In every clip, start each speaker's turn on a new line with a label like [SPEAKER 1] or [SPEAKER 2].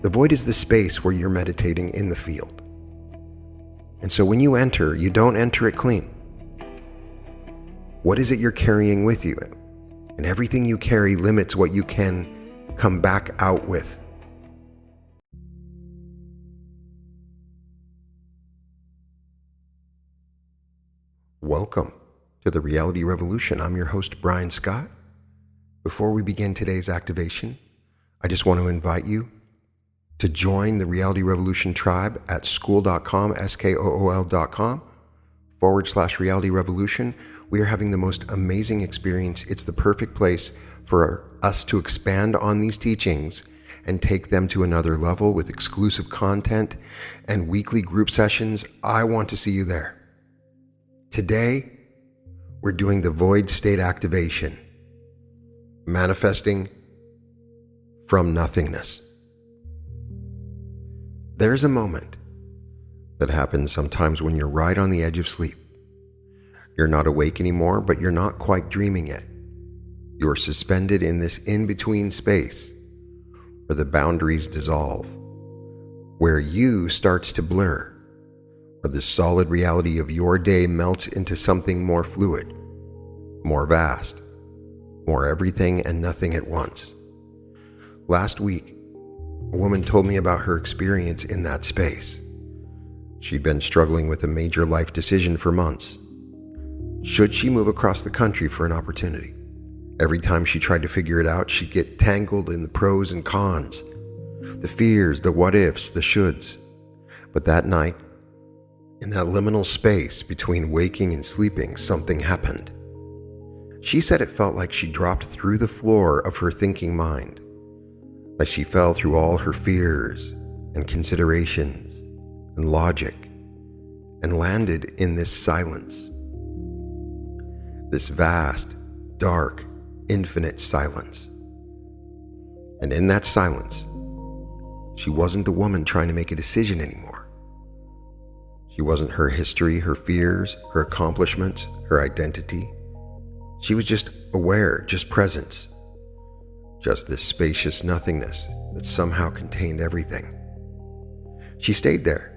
[SPEAKER 1] The void is the space where you're meditating in the field. And so when you enter, you don't enter it clean. What is it you're carrying with you? And everything you carry limits what you can come back out with. Welcome to the Reality Revolution. I'm your host, Brian Scott. Before we begin today's activation, I just want to invite you to join the Reality Revolution tribe at school.com, skool.com/Reality Revolution. We are having the most amazing experience. It's the perfect place for us to expand on these teachings and take them to another level with exclusive content and weekly group sessions. I want to see you there. Today, we're doing the void state activation, manifesting from nothingness. There's a moment that happens sometimes when you're right on the edge of sleep. You're not awake anymore, but you're not quite dreaming yet. You're suspended in this in-between space where the boundaries dissolve, where you starts to blur, where the solid reality of your day melts into something more fluid, more vast, more everything and nothing at once. Last week, a woman told me about her experience in that space. She'd been struggling with a major life decision for months. Should she move across the country for an opportunity? Every time she tried to figure it out, she'd get tangled in the pros and cons, the fears, the what-ifs, the shoulds. But that night, in that liminal space between waking and sleeping, something happened. She said it felt like she dropped through the floor of her thinking mind, like she fell through all her fears and considerations and logic and landed in this silence. This vast, dark, infinite silence. And in that silence, she wasn't the woman trying to make a decision anymore. She wasn't her history, her fears, her accomplishments, her identity. She was just aware, just presence. Just this spacious nothingness that somehow contained everything. She stayed there.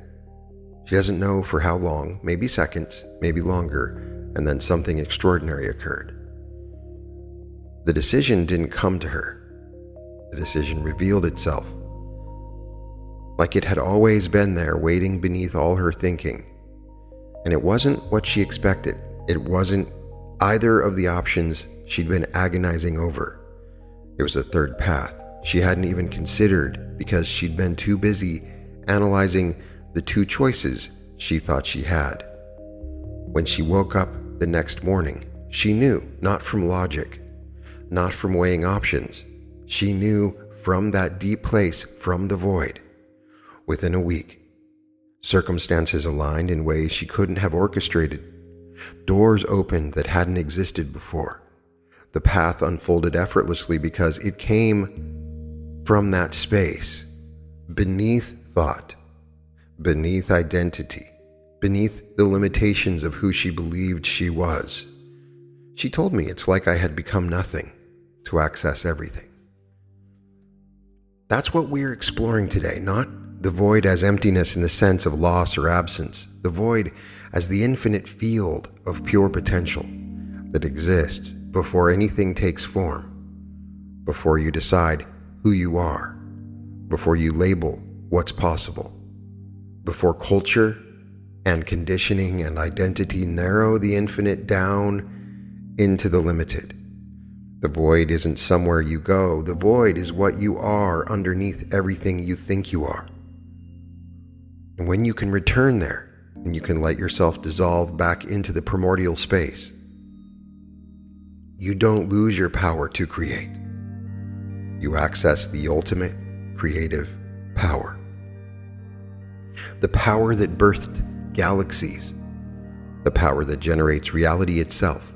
[SPEAKER 1] She doesn't know for how long, maybe seconds, maybe longer, and then something extraordinary occurred. The decision didn't come to her. The decision revealed itself, like it had always been there, waiting beneath all her thinking. And it wasn't what she expected. It wasn't either of the options she'd been agonizing over. It was a third path she hadn't even considered because she'd been too busy analyzing the two choices she thought she had. When she woke up the next morning, she knew, not from logic, not from weighing options. She knew from that deep place, from the void. Within a week, circumstances aligned in ways she couldn't have orchestrated. Doors opened that hadn't existed before. The path unfolded effortlessly because it came from that space, beneath thought, beneath identity, beneath the limitations of who she believed she was. She told me it's like I had become nothing to access everything. That's what we're exploring today, not the void as emptiness in the sense of loss or absence, the void as the infinite field of pure potential that exists before anything takes form, before you decide who you are, before you label what's possible, before culture and conditioning and identity narrow the infinite down into the limited. The void isn't somewhere you go. The void is what you are underneath everything you think you are. And when you can return there, and you can let yourself dissolve back into the primordial space, you don't lose your power to create. You access the ultimate creative power. The power that birthed galaxies. The power that generates reality itself.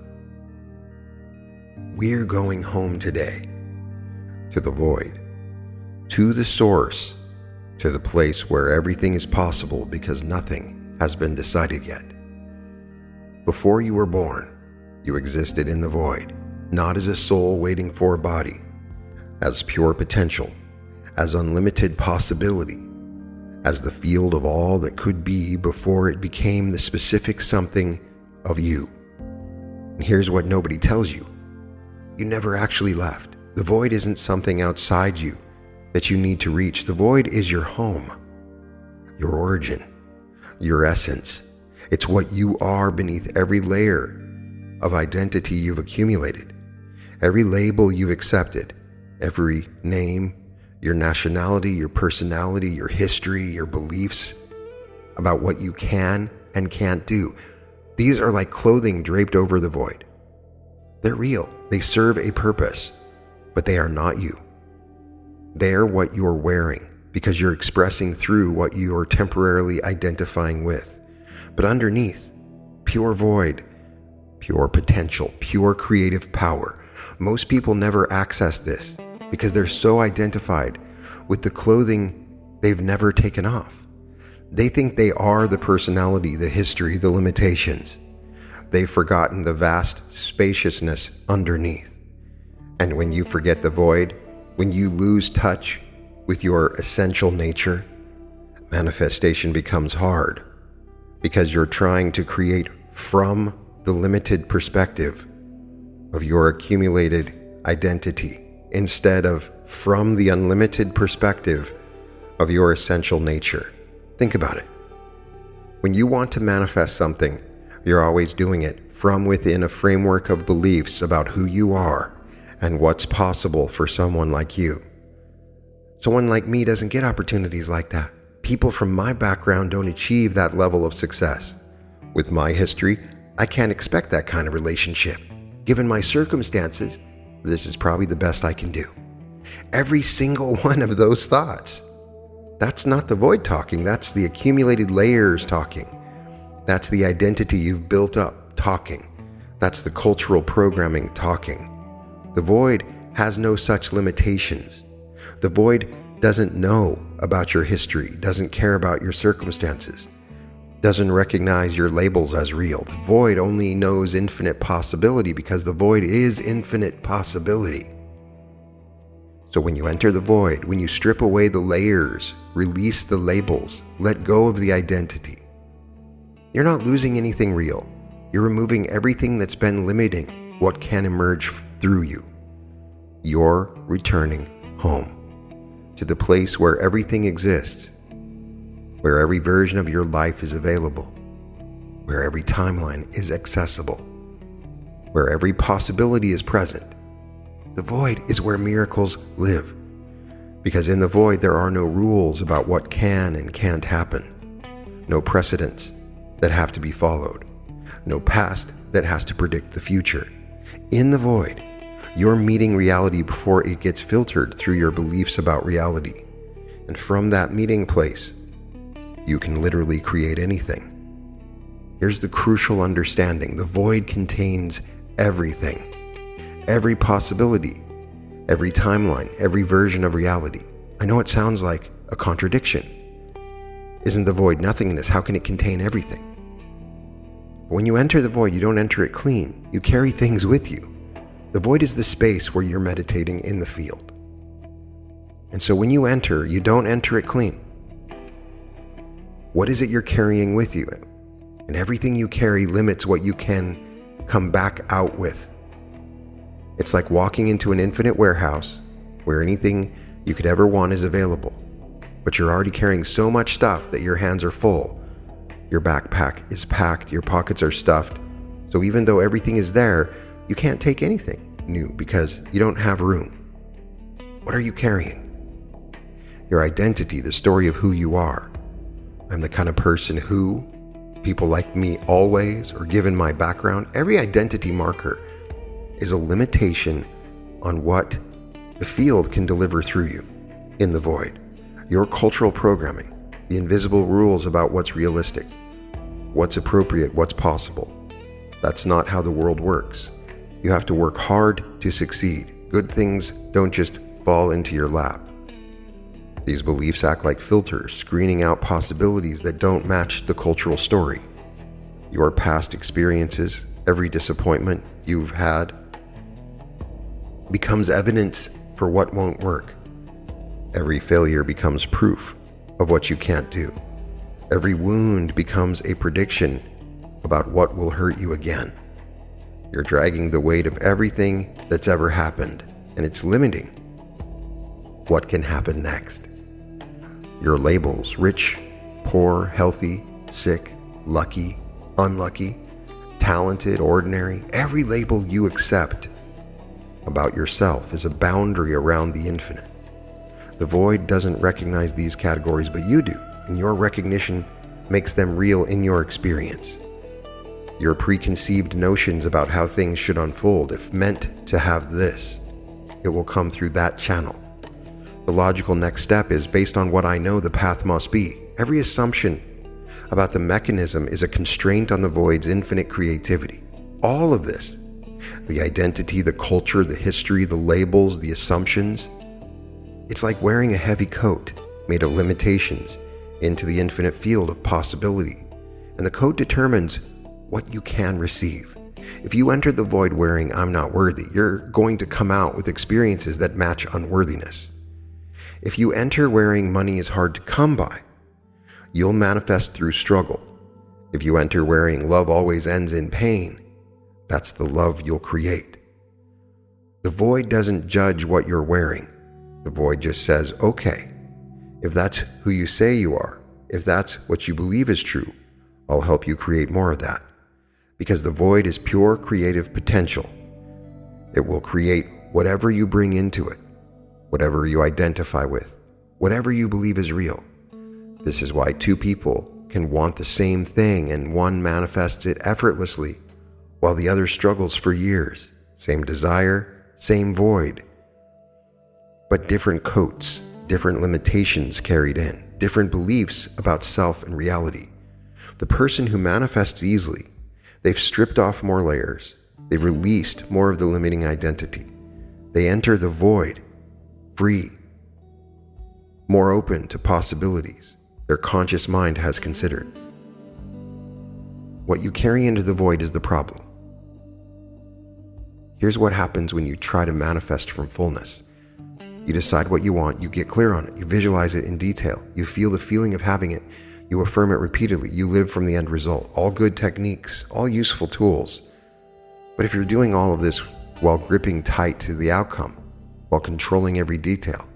[SPEAKER 1] We're going home today, to the void, to the source, to the place where everything is possible because nothing has been decided yet. Before you were born, you existed in the void, not as a soul waiting for a body, as pure potential, as unlimited possibility, as the field of all that could be before it became the specific something of you. And here's what nobody tells you. You never actually left. The void isn't something outside you that you need to reach. The void is your home, your origin, your essence. It's what you are beneath every layer of identity you've accumulated, every label you've accepted, every name, your nationality, your personality, your history, your beliefs about what you can and can't do. These are like clothing draped over the void. They're real. They serve a purpose, but they are not you. They're what you're wearing because you're expressing through what you're temporarily identifying with. But underneath, pure void, pure potential, pure creative power. Most people never access this because they're so identified with the clothing they've never taken off. They think they are the personality, the history, the limitations. They've forgotten the vast spaciousness underneath. And when you forget the void, when you lose touch with your essential nature, manifestation becomes hard because you're trying to create from the limited perspective of your accumulated identity instead of from the unlimited perspective of your essential nature. Think about it. When you want to manifest something, you're always doing it from within a framework of beliefs about who you are and what's possible for someone like you. Someone like me doesn't get opportunities like that. People from my background don't achieve that level of success. With my history, I can't expect that kind of relationship. Given my circumstances, this is probably the best I can do. Every single one of those thoughts. That's not the void talking, that's the accumulated layers talking. That's the identity you've built up talking. That's the cultural programming talking. The void has no such limitations. The void doesn't know about your history, doesn't care about your circumstances, doesn't recognize your labels as real. The void only knows infinite possibility because the void is infinite possibility. So when you enter the void, when you strip away the layers, release the labels, let go of the identity, you're not losing anything real. You're removing everything that's been limiting what can emerge through you. You're returning home to the place where everything exists, where every version of your life is available, where every timeline is accessible, where every possibility is present. The void is where miracles live, because in the void there are no rules about what can and can't happen, no precedents that have to be followed, no past that has to predict the future. In the void, you're meeting reality before it gets filtered through your beliefs about reality. And from that meeting place, you can literally create anything. Here's the crucial understanding. The void contains everything, every possibility, every timeline, every version of reality. I know it sounds like a contradiction. Isn't the void nothingness? How can it contain everything? When you enter the void, you don't enter it clean. You carry things with you. The void is the space where you're meditating in the field. And so when you enter, you don't enter it clean. What is it you're carrying with you? And everything you carry limits what you can come back out with. It's like walking into an infinite warehouse where anything you could ever want is available, but you're already carrying so much stuff that your hands are full. Your backpack is packed, your pockets are stuffed. So even though everything is there, you can't take anything new because you don't have room. What are you carrying? Your identity, the story of who you are. I'm the kind of person who, people like me always, or given my background, every identity marker is a limitation on what the field can deliver through you in the void. Your cultural programming, the invisible rules about what's realistic, what's appropriate, what's possible. That's not how the world works. You have to work hard to succeed. Good things don't just fall into your lap. These beliefs act like filters, screening out possibilities that don't match the cultural story. Your past experiences, every disappointment you've had, becomes evidence for what won't work. Every failure becomes proof of what you can't do. Every wound becomes a prediction about what will hurt you again. You're dragging the weight of everything that's ever happened, and it's limiting what can happen next. Your labels: rich, poor, healthy, sick, lucky, unlucky, talented, ordinary. Every label you accept about yourself is a boundary around the infinite. The void doesn't recognize these categories, but you do, and your recognition makes them real in your experience. Your preconceived notions about how things should unfold, if meant to have this, it will come through that channel. The logical next step is, based on what I know the path must be. Every assumption about the mechanism is a constraint on the void's infinite creativity. All of this, the identity, the culture, the history, the labels, the assumptions, it's like wearing a heavy coat made of limitations into the infinite field of possibility. And the coat determines what you can receive. If you enter the void wearing "I'm not worthy," you're going to come out with experiences that match unworthiness. If you enter wearing "money is hard to come by," you'll manifest through struggle. If you enter wearing "love always ends in pain," that's the love you'll create. The void doesn't judge what you're wearing. The void just says, okay, if that's who you say you are, if that's what you believe is true, I'll help you create more of that. Because the void is pure creative potential. It will create whatever you bring into it, whatever you identify with, whatever you believe is real. This is why two people can want the same thing and one manifests it effortlessly while the other struggles for years. Same desire, same void, but different coats, different limitations carried in, different beliefs about self and reality. The person who manifests easily, they've stripped off more layers, they've released more of the limiting identity. They enter the void free, more open to possibilities their conscious mind has considered. What you carry into the void is the problem. Here's what happens when you try to manifest from fullness. You decide what you want, you get clear on it, you visualize it in detail, you feel the feeling of having it, you affirm it repeatedly, you live from the end result. All good techniques, all useful tools. But if you're doing all of this while gripping tight to the outcome, while controlling every detail,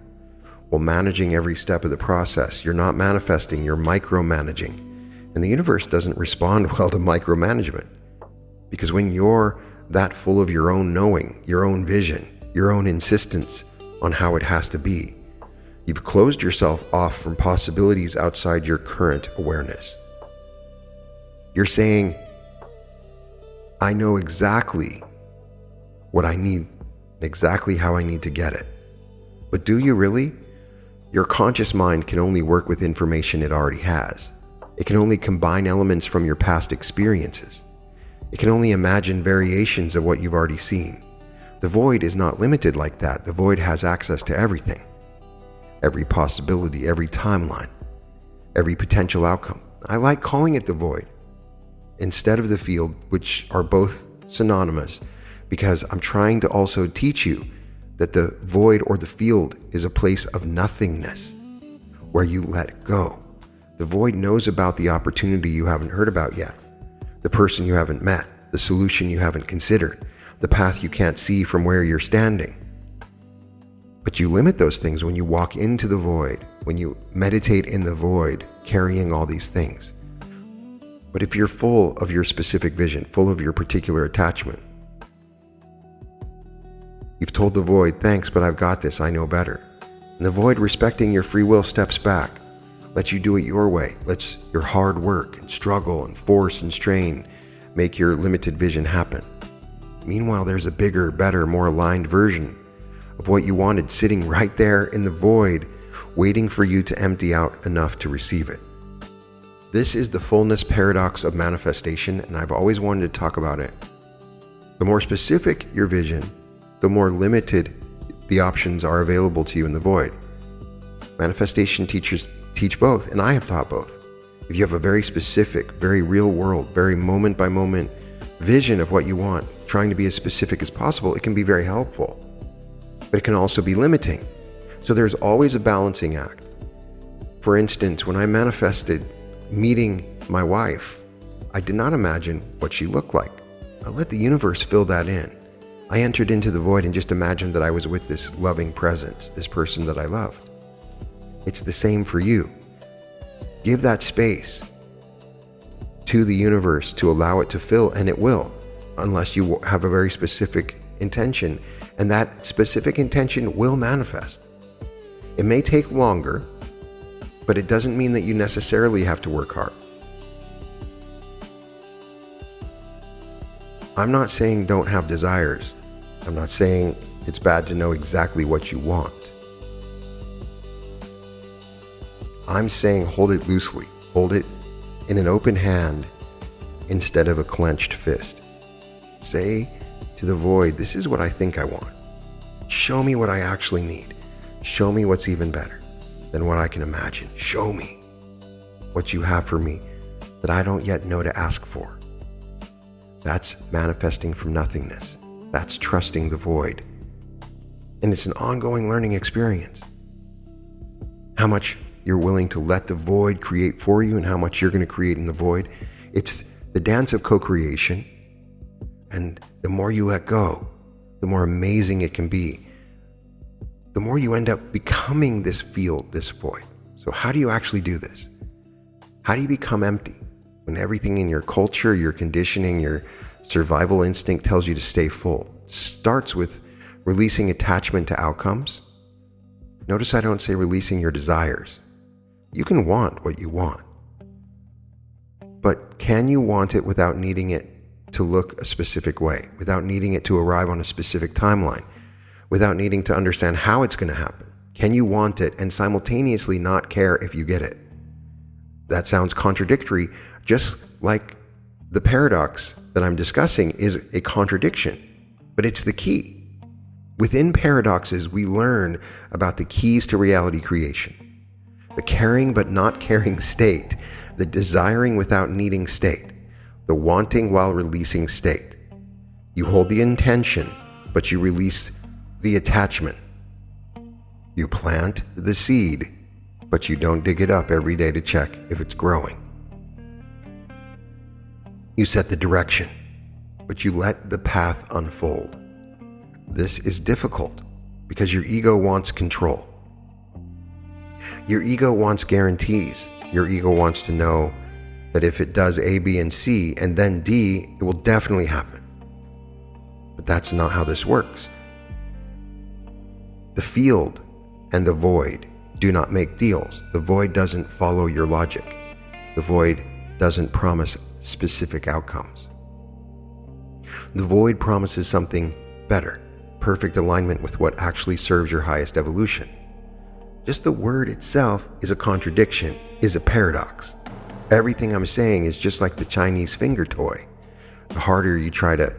[SPEAKER 1] while managing every step of the process, you're not manifesting, you're micromanaging. And the universe doesn't respond well to micromanagement. Because when you're that full of your own knowing, your own vision, your own insistence on how it has to be, you've closed yourself off from possibilities outside your current awareness. You're saying, I know exactly what I need, exactly how I need to get it. But do you really? Your conscious mind can only work with information it already has. It can only combine elements from your past experiences. It can only imagine variations of what you've already seen. The void is not limited like that. The void has access to everything. Every possibility, every timeline, every potential outcome. I like calling it the void instead of the field, which are both synonymous, because I'm trying to also teach you that the void or the field is a place of nothingness, where you let go. The void knows about the opportunity you haven't heard about yet, the person you haven't met, the solution you haven't considered, the path you can't see from where you're standing. But you limit those things when you walk into the void, when you meditate in the void, carrying all these things. But if you're full of your specific vision, full of your particular attachment, you've told the void, thanks, but I've got this, I know better. And the void, respecting your free will, steps back, lets you do it your way, lets your hard work and struggle and force and strain make your limited vision happen. Meanwhile, there's a bigger, better, more aligned version of what you wanted sitting right there in the void, waiting for you to empty out enough to receive it. This is the fullness paradox of manifestation, and I've always wanted to talk about it. The more specific your vision, the more limited the options are available to you in the void. Manifestation teachers teach both, and I have taught both. If you have a very specific, very real world, very moment by moment vision of what you want, trying to be as specific as possible, it can be very helpful. But it can also be limiting. So there's always a balancing act. For instance, when I manifested meeting my wife, I did not imagine what she looked like. I let the universe fill that in. I entered into the void and just imagined that I was with this loving presence, this person that I love. It's the same for you. Give that space to the universe to allow it to fill, and it will, unless you have a very specific intention, and that specific intention will manifest. It may take longer, but it doesn't mean that you necessarily have to work hard. I'm not saying don't have desires. I'm not saying it's bad to know exactly what you want. I'm saying hold it loosely. Hold it in an open hand instead of a clenched fist. Say to the void, this is what I think I want. Show me what I actually need. Show me what's even better than what I can imagine. Show me what you have for me that I don't yet know to ask for. That's manifesting from nothingness. That's trusting the void. And it's an ongoing learning experience. How much you're willing to let the void create for you and how much you're going to create in the void. It's the dance of co-creation. And the more you let go, the more amazing it can be. The more you end up becoming this field, this void. So how do you actually do this? How do you become empty? When everything in your culture, your conditioning, your survival instinct tells you to stay full. It starts with releasing attachment to outcomes. Notice I don't say releasing your desires. You can want what you want. But can you want it without needing it to look a specific way, without needing it to arrive on a specific timeline, without needing to understand how it's going to happen? Can you want it and simultaneously not care if you get it? That sounds contradictory, just like the paradox that I'm discussing is a contradiction, but it's the key. Within paradoxes, we learn about the keys to reality creation. The caring but not caring state, the desiring without needing state, the wanting while releasing state. You hold the intention, but you release the attachment. You plant the seed, but you don't dig it up every day to check if it's growing. You set the direction, but you let the path unfold. This is difficult because your ego wants control. Your ego wants guarantees. Your ego wants to know that if it does A, B, and C, and then D, it will definitely happen. But that's not how this works. The field and the void do not make deals. The void doesn't follow your logic. The void doesn't promise specific outcomes. The void promises something better, perfect alignment with what actually serves your highest evolution. Just the word itself is a contradiction, is a paradox. Everything I'm saying is just like the Chinese finger toy. The harder you try to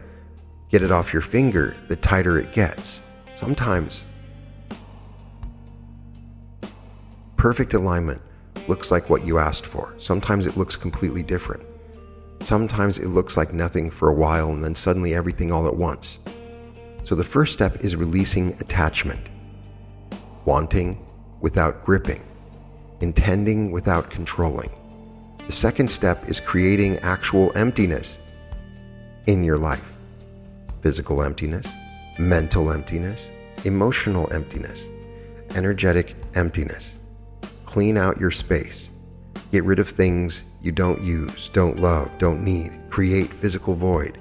[SPEAKER 1] get it off your finger, the tighter it gets. Sometimes perfect alignment looks like what you asked for. Sometimes it looks completely different. Sometimes it looks like nothing for a while and then suddenly everything all at once. So the first step is releasing attachment. Wanting without gripping. Intending without controlling. The second step is creating actual emptiness in your life. Physical emptiness, mental emptiness, emotional emptiness, energetic emptiness. Clean out your space. Get rid of things you don't use, don't love, don't need. Create physical void.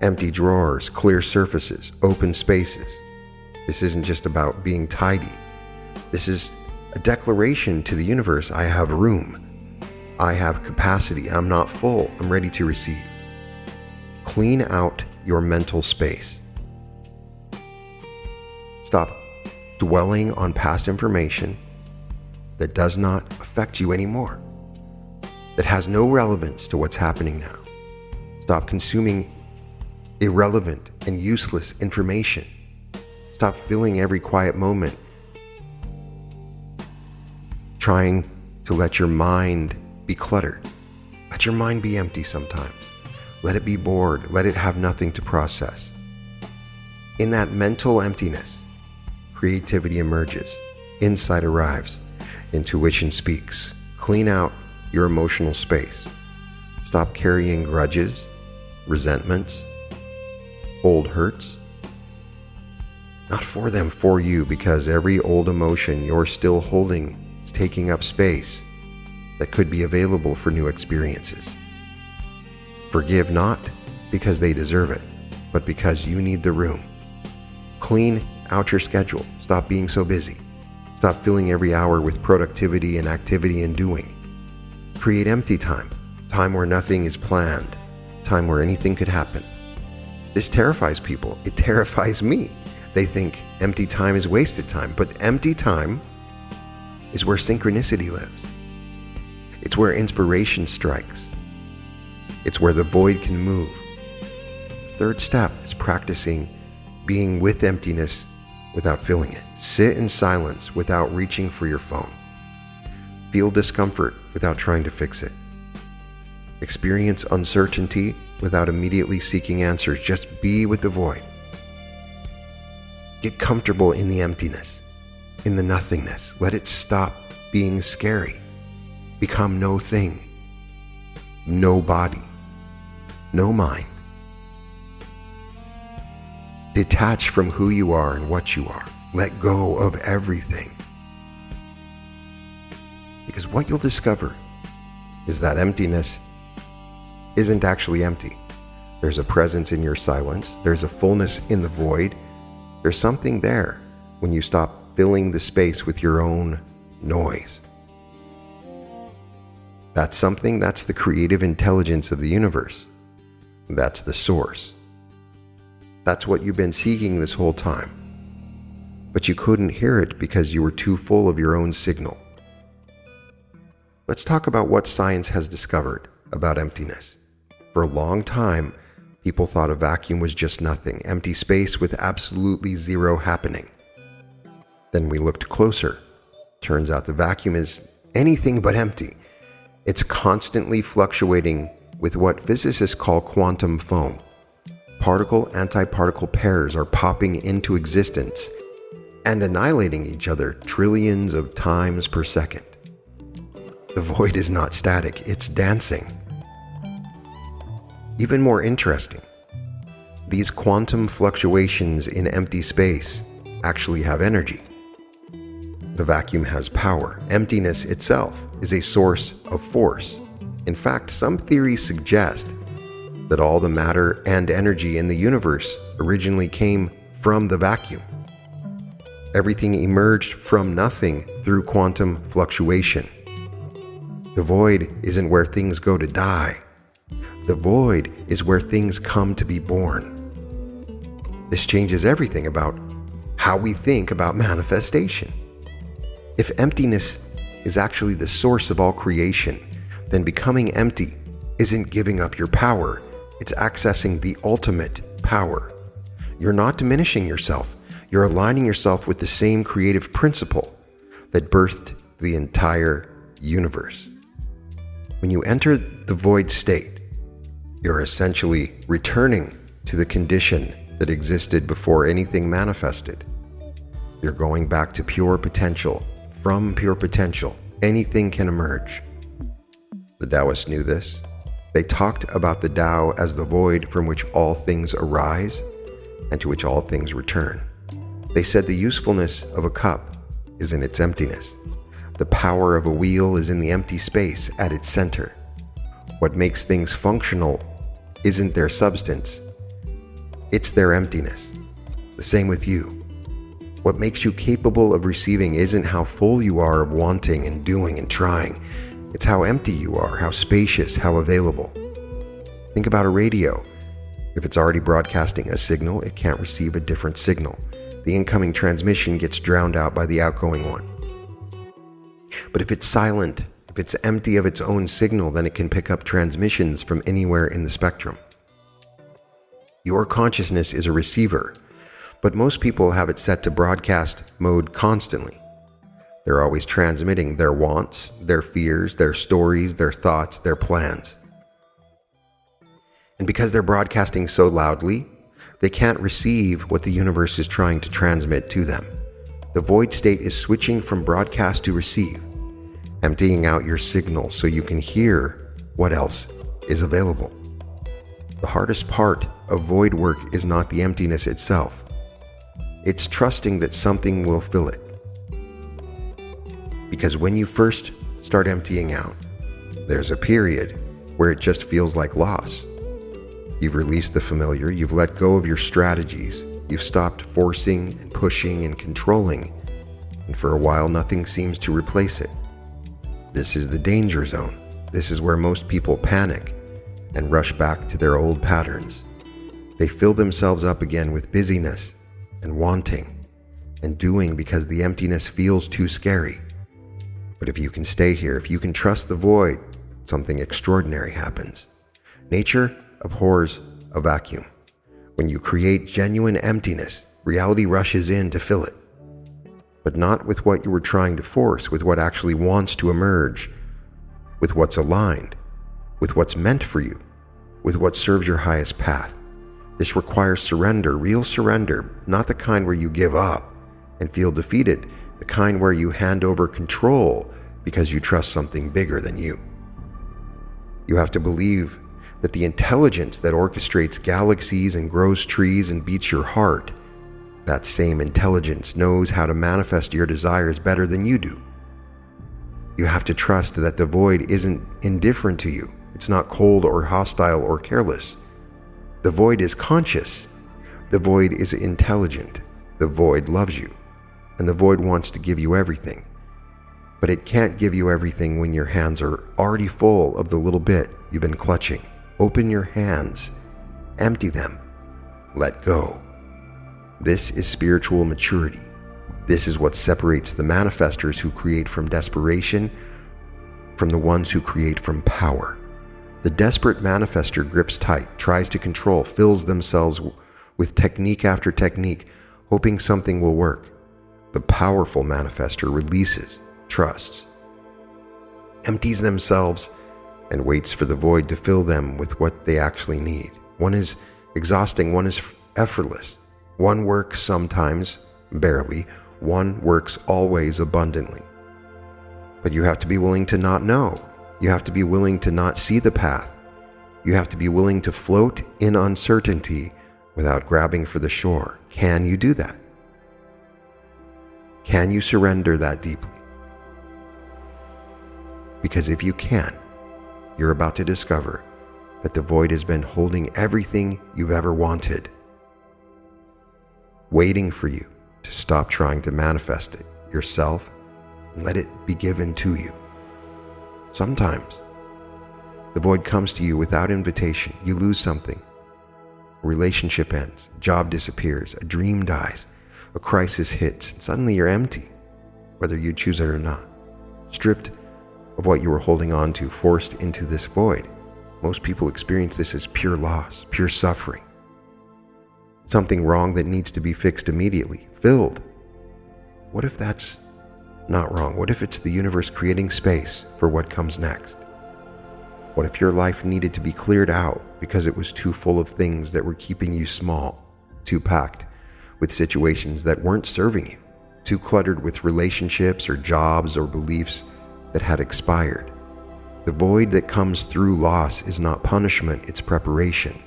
[SPEAKER 1] Empty drawers, clear surfaces, open spaces. This isn't just about being tidy. This is a declaration to the universe. I have room. I have capacity. I'm not full. I'm ready to receive. Clean out your mental space. Stop dwelling on past information that does not affect you anymore, that has no relevance to what's happening now. Stop consuming irrelevant and useless information. Stop filling every quiet moment trying to let your mind be cluttered. Let your mind be empty sometimes. Let it be bored. Let it have nothing to process. In that mental emptiness, creativity emerges. Insight arrives. Intuition speaks. Clean out your emotional space. Stop carrying grudges, resentments, old hurts. Not for them, for you, because every old emotion you're still holding is taking up space that could be available for new experiences. Forgive not because they deserve it, but because you need the room. Clean out your schedule. Stop being so busy. Stop filling every hour with productivity and activity and doing. Create empty time, time where nothing is planned, time where anything could happen. This terrifies people. It terrifies me. They think empty time is wasted time, but empty time is where synchronicity lives. It's where inspiration strikes. It's where the void can move. The third step is practicing being with emptiness without filling it. Sit in silence without reaching for your phone. Feel discomfort without trying to fix it. Experience uncertainty without immediately seeking answers. Just be with the void. Get comfortable in the emptiness, in the nothingness. Let it stop being scary. Become no thing, no body, no mind. Detach from who you are and what you are. Let go of everything. Because what you'll discover is that emptiness isn't actually empty. There's a presence in your silence. There's a fullness in the void. There's something there when you stop filling the space with your own noise. That's something, that's the creative intelligence of the universe. That's the source. That's what you've been seeking this whole time. But you couldn't hear it because you were too full of your own signal. Let's talk about what science has discovered about emptiness. For a long time, people thought a vacuum was just nothing, empty space with absolutely zero happening. Then we looked closer. Turns out the vacuum is anything but empty. It's constantly fluctuating with what physicists call quantum foam. Particle-antiparticle pairs are popping into existence and annihilating each other trillions of times per second. The void is not static, it's dancing. Even more interesting, these quantum fluctuations in empty space actually have energy. The vacuum has power. Emptiness itself is a source of force. In fact, some theories suggest that all the matter and energy in the universe originally came from the vacuum. Everything emerged from nothing through quantum fluctuation. The void isn't where things go to die. The void is where things come to be born. This changes everything about how we think about manifestation. If emptiness is actually the source of all creation, then becoming empty isn't giving up your power. It's accessing the ultimate power. You're not diminishing yourself. You're aligning yourself with the same creative principle that birthed the entire universe. When you enter the void state, you're essentially returning to the condition that existed before anything manifested. You're going back to pure potential. From pure potential, anything can emerge. The Taoists knew this. They talked about the Tao as the void from which all things arise and to which all things return. They said the usefulness of a cup is in its emptiness. The power of a wheel is in the empty space at its center. What makes things functional isn't their substance, it's their emptiness. The same with you. What makes you capable of receiving isn't how full you are of wanting and doing and trying. It's how empty you are, how spacious, how available. Think about a radio. If it's already broadcasting a signal, it can't receive a different signal. The incoming transmission gets drowned out by the outgoing one. But if it's silent, if it's empty of its own signal, then it can pick up transmissions from anywhere in the spectrum. Your consciousness is a receiver, but most people have it set to broadcast mode constantly. They're always transmitting their wants, their fears, their stories, their thoughts, their plans. And because they're broadcasting so loudly, they can't receive what the universe is trying to transmit to them. The void state is switching from broadcast to receive, emptying out your signal so you can hear what else is available. The hardest part of void work is not the emptiness itself. It's trusting that something will fill it. Because when you first start emptying out, there's a period where it just feels like loss. You've released the familiar, you've let go of your strategies, you've stopped forcing and pushing and controlling, and for a while nothing seems to replace it. This is the danger zone. This is where most people panic and rush back to their old patterns. They fill themselves up again with busyness and wanting and doing because the emptiness feels too scary. But if you can stay here, if you can trust the void, something extraordinary happens. Nature abhors a vacuum. When you create genuine emptiness, reality rushes in to fill it. But not with what you were trying to force, with what actually wants to emerge, with what's aligned, with what's meant for you, with what serves your highest path. This requires surrender, real surrender, not the kind where you give up and feel defeated, the kind where you hand over control because you trust something bigger than you. You have to believe that the intelligence that orchestrates galaxies and grows trees and beats your heart, that same intelligence knows how to manifest your desires better than you do. You have to trust that the void isn't indifferent to you. It's not cold or hostile or careless. The void is conscious. The void is intelligent. The void loves you. And the void wants to give you everything. But it can't give you everything when your hands are already full of the little bit you've been clutching. Open your hands. Empty them. Let go. This is spiritual maturity. This is what separates the manifestors who create from desperation from the ones who create from power. The desperate manifester grips tight, tries to control, fills themselves with technique after technique, hoping something will work. The powerful manifester releases, trusts, empties themselves, and waits for the void to fill them with what they actually need. One is exhausting, one is effortless. One works sometimes, barely. One works always abundantly. But you have to be willing to not know. You have to be willing to not see the path. You have to be willing to float in uncertainty without grabbing for the shore. Can you do that? Can you surrender that deeply? Because if you can, you're about to discover that the void has been holding everything you've ever wanted, waiting for you to stop trying to manifest it yourself and let it be given to you. Sometimes the void comes to you without invitation. You lose something. A relationship ends, a job disappears, a dream dies, a crisis hits, and suddenly you're empty, whether you choose it or not. Stripped of what you were holding on to, forced into this void. Most people experience this as pure loss, pure suffering. Something wrong that needs to be fixed immediately, filled. What if that's not wrong? What if it's the universe creating space for what comes next? What if your life needed to be cleared out because it was too full of things that were keeping you small, too packed with situations that weren't serving you, too cluttered with relationships or jobs or beliefs that had expired? The void that comes through loss is not punishment, it's preparation.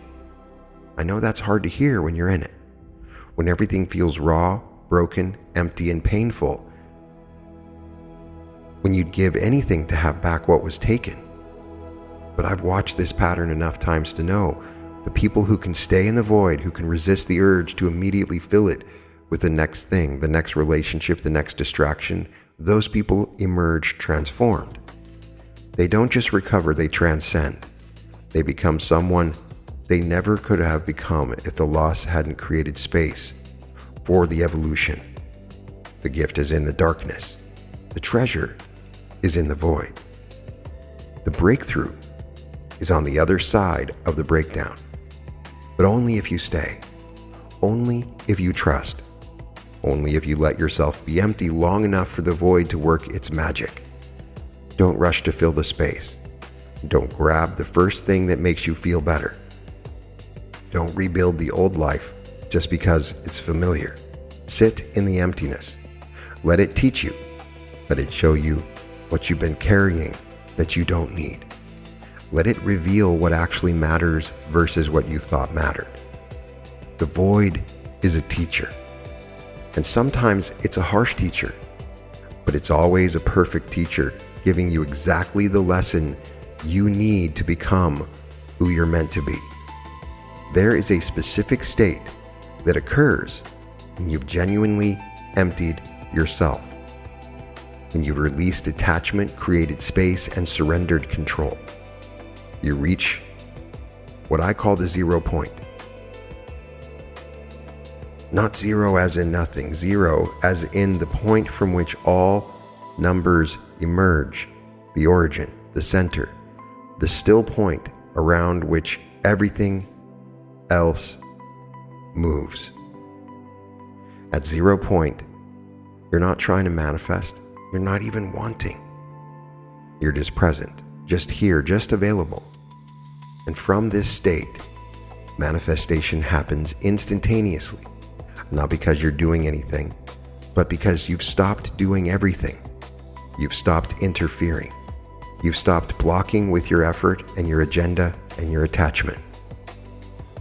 [SPEAKER 1] I know that's hard to hear when you're in it, when everything feels raw, broken, empty, and painful, when you'd give anything to have back what was taken. But I've watched this pattern enough times to know the people who can stay in the void, who can resist the urge to immediately fill it with the next thing, the next relationship, the next distraction, those people emerge transformed. They don't just recover, they transcend. They become someone they never could have become if the loss hadn't created space for the evolution. The gift is in the darkness. The treasure is in the void. The breakthrough is on the other side of the breakdown. But only if you stay. Only if you trust. Only if you let yourself be empty long enough for the void to work its magic. Don't rush to fill the space. Don't grab the first thing that makes you feel better. Don't rebuild the old life just because it's familiar. Sit in the emptiness. Let it teach you. Let it show you what you've been carrying that you don't need. Let it reveal what actually matters versus what you thought mattered. The void is a teacher. And sometimes it's a harsh teacher, but it's always a perfect teacher, giving you exactly the lesson you need to become who you're meant to be. There is a specific state that occurs when you've genuinely emptied yourself, when you've released attachment, created space, and surrendered control. You reach what I call the 0 point. Not zero as in nothing, zero as in the point from which all numbers emerge, the origin, the center, the still point around which everything else moves. At 0 point, you're not trying to manifest, you're not even wanting. You're just present, just here, just available. And from this state, manifestation happens instantaneously. Not because you're doing anything, but because you've stopped doing everything. You've stopped interfering. You've stopped blocking with your effort and your agenda and your attachment.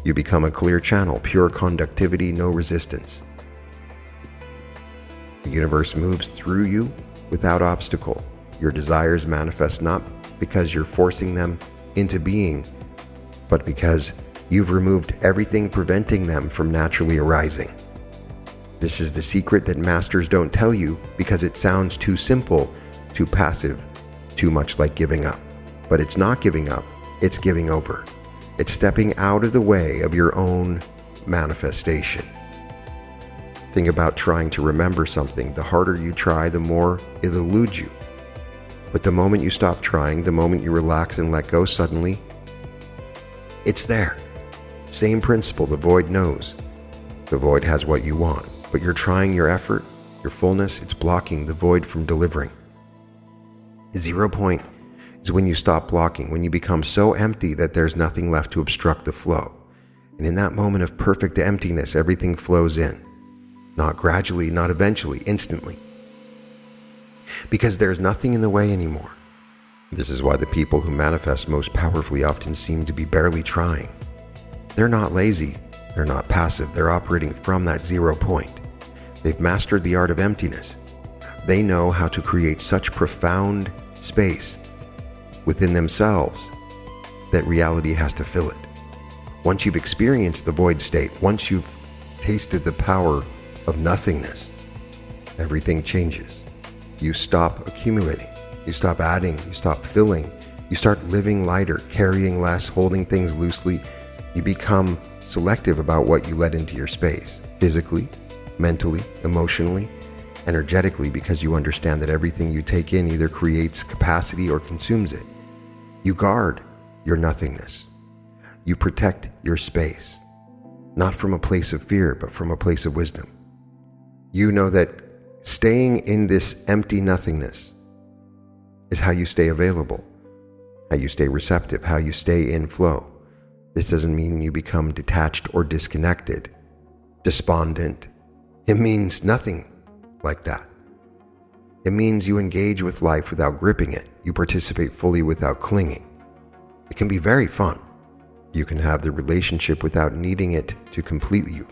[SPEAKER 1] You become a clear channel, pure conductivity, no resistance. The universe moves through you without obstacle. Your desires manifest not because you're forcing them into being, but because you've removed everything preventing them from naturally arising. This is the secret that masters don't tell you because it sounds too simple, too passive, too much like giving up. But it's not giving up, it's giving over. It's stepping out of the way of your own manifestation. Think about trying to remember something. The harder you try, the more it eludes you. But the moment you stop trying, the moment you relax and let go, suddenly, it's there. Same principle, the void knows. The void has what you want. But you're trying your effort, your fullness, it's blocking the void from delivering. The 0 point is when you stop blocking, when you become so empty that there's nothing left to obstruct the flow. And in that moment of perfect emptiness, everything flows in. Not gradually, not eventually, instantly. Because there's nothing in the way anymore. This is why the people who manifest most powerfully often seem to be barely trying. They're not lazy, they're not passive, they're operating from that 0 point. They've mastered the art of emptiness. They know how to create such profound space within themselves that reality has to fill it. Once you've experienced the void state, once you've tasted the power of nothingness, everything changes. You stop accumulating, you stop adding, you stop filling, you start living lighter, carrying less, holding things loosely. You become selective about what you let into your space, physically, mentally, emotionally, energetically, because you understand that everything you take in either creates capacity or consumes it. You guard your nothingness. You protect your space, not from a place of fear, but from a place of wisdom. You know that staying in this empty nothingness is how you stay available, how you stay receptive, how you stay in flow. This doesn't mean you become detached or disconnected, despondent. It means nothing like that. It means you engage with life without gripping it. You participate fully without clinging. It can be very fun. You can have the relationship without needing it to complete you.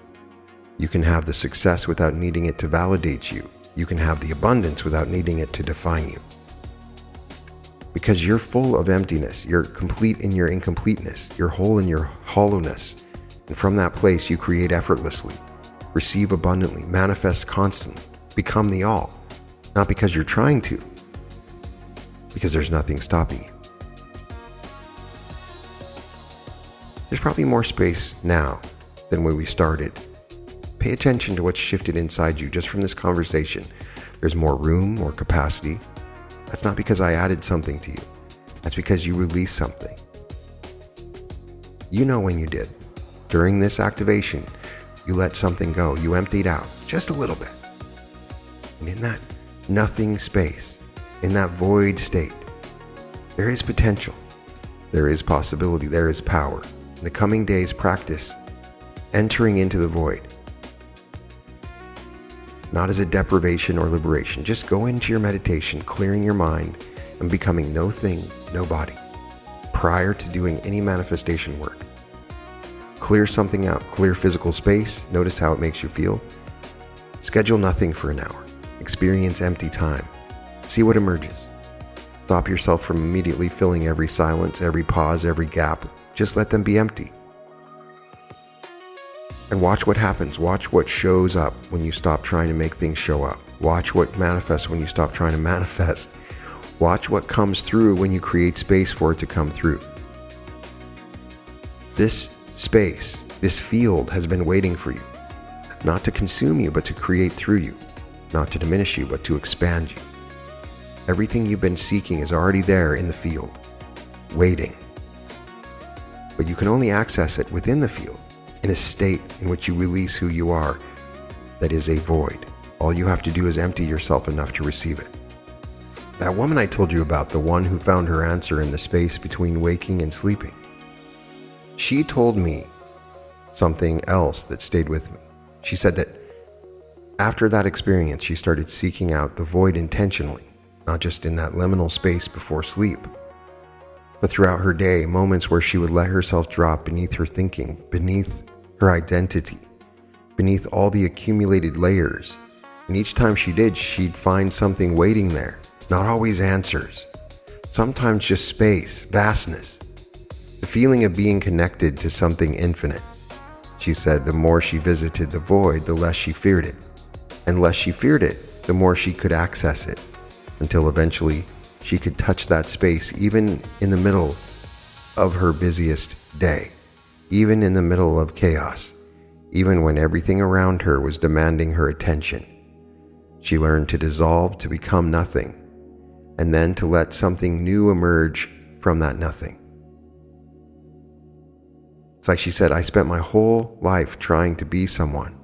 [SPEAKER 1] You can have the success without needing it to validate you. You can have the abundance without needing it to define you. Because you're full of emptiness, you're complete in your incompleteness, you're whole in your hollowness. And from that place, you create effortlessly, receive abundantly, manifest constantly, become the all. Not because you're trying to, because there's nothing stopping you. There's probably more space now than when we started. Pay attention to what's shifted inside you just from this conversation. There's more room, more capacity. That's not because I added something to you. That's because you released something. You know when you did. During this activation, you let something go. You emptied out just a little bit. And in that nothing space, in that void state, there is potential. There is possibility. There is power. In the coming days, practice entering into the void. not as a deprivation or liberation. Just go into your meditation, clearing your mind and becoming no thing, no body, prior to doing any manifestation work. Clear something out, clear physical space, notice how it makes you feel. Schedule nothing for an hour. Experience empty time. See what emerges. Stop yourself from immediately filling every silence, every pause, every gap. Just let them be empty. And watch what happens. Watch what shows up when you stop trying to make things show up. Watch what manifests when you stop trying to manifest. Watch what comes through when you create space for it to come through. This space, this field has been waiting for you. Not to consume you, but to create through you. Not to diminish you, but to expand you. Everything you've been seeking is already there in the field, waiting. But you can only access it within the field, in a state in which you release who you are, that is a void. All you have to do is empty yourself enough to receive it. That woman I told you about, the one who found her answer in the space between waking and sleeping, she told me something else that stayed with me. She said that after that experience, she started seeking out the void intentionally, not just in that liminal space before sleep, but throughout her day, moments where she would let herself drop beneath her thinking, beneath her identity, beneath all the accumulated layers. And each time she did, she'd find something waiting there. Not always answers. Sometimes just space, vastness. The feeling of being connected to something infinite. She said the more she visited the void, the less she feared it. And less she feared it, the more she could access it. Until eventually, she could touch that space even in the middle of her busiest day. Even in the middle of chaos. Even when everything around her was demanding her attention. She learned to dissolve, to become nothing. And then to let something new emerge from that nothing. It's like she said, I spent my whole life trying to be someone,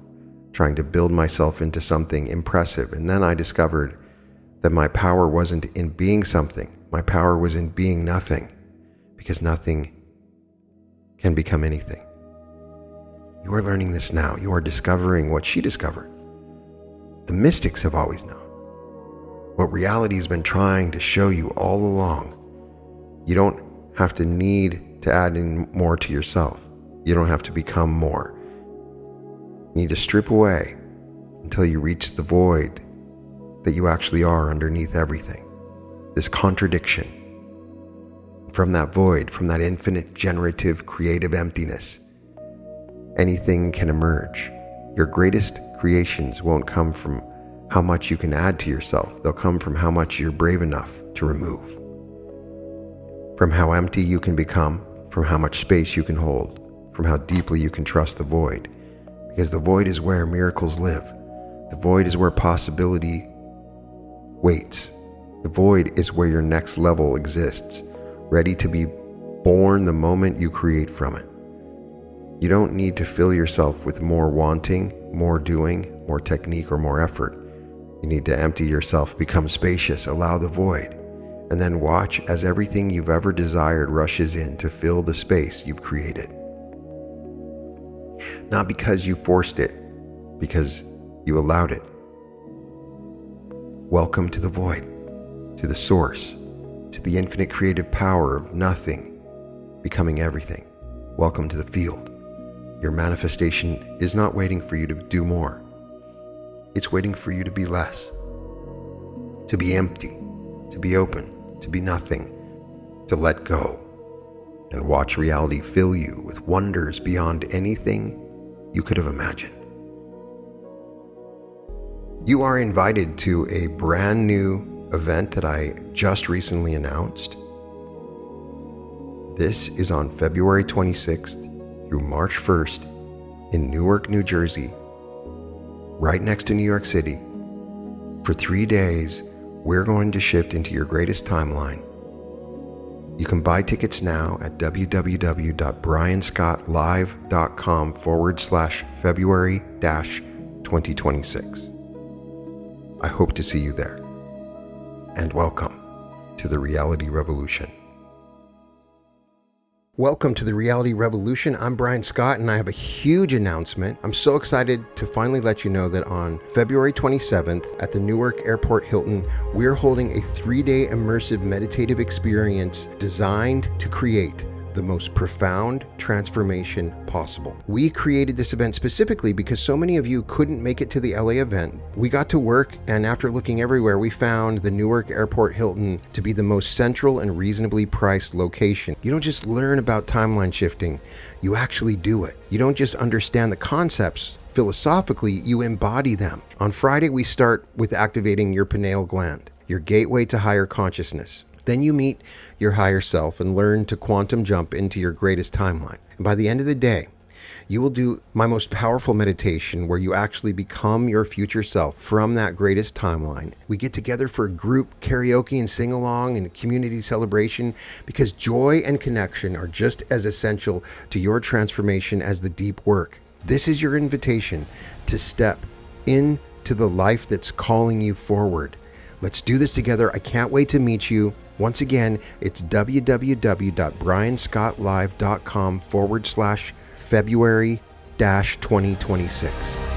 [SPEAKER 1] trying to build myself into something impressive, and then I discovered that my power wasn't in being something. My power was in being nothing, because nothing can become anything. You are learning this now. You are discovering what she discovered. The mystics have always known. What reality has been trying to show you all along. You don't have to need to add in more to yourself. You don't have to become more. You need to strip away until you reach the void that you actually are underneath everything. This contradiction. From that void, from that infinite, generative, creative emptiness, anything can emerge. Your greatest creations won't come from how much you can add to yourself. They'll come from how much you're brave enough to remove. From how empty you can become, from how much space you can hold, from how deeply you can trust the void. Because the void is where miracles live. The void is where possibility waits. The void is where your next level exists, ready to be born the moment you create from it. You don't need to fill yourself with more wanting, more doing, more technique, or more effort. You need to empty yourself, become spacious, allow the void, and then watch as everything you've ever desired rushes in to fill the space you've created. Not because you forced it, because you allowed it. Welcome to the void, to the source, to the infinite creative power of nothing becoming everything. Welcome to the field. Your manifestation is not waiting for you to do more. It's waiting for you to be less, to be empty, to be open, to be nothing, to let go, and watch reality fill you with wonders beyond anything you could have imagined. You are invited to a brand new event that I just recently announced. This is on February 26th through March 1st in Newark, New Jersey, right next to New York City. For 3 days, we're going to shift into your greatest timeline. You can buy tickets now at www.brianscottlive.com/February-2026. I hope to see you there. And welcome to the Reality Revolution. Welcome to the Reality Revolution. I'm Brian Scott, and I have a huge announcement. I'm so excited to finally let you know that on February 27th at the Newark Airport Hilton, we're holding a 3-day immersive meditative experience designed to create the most profound transformation possible. We created this event specifically because so many of you couldn't make it to the LA event. We got to work, and after looking everywhere, we found the Newark Airport Hilton to be the most central and reasonably priced location. You don't just learn about timeline shifting, you actually do it. You don't just understand the concepts philosophically, you embody them. On Friday, we start with activating your pineal gland, your gateway to higher consciousness. Then you meet your higher self and learn to quantum jump into your greatest timeline. And by the end of the day, you will do my most powerful meditation where you actually become your future self from that greatest timeline. We get together for a group karaoke and sing along and a community celebration because joy and connection are just as essential to your transformation as the deep work. This is your invitation to step into the life that's calling you forward. Let's do this together. I can't wait to meet you. Once again, it's www.brianscottlive.com/February-2026.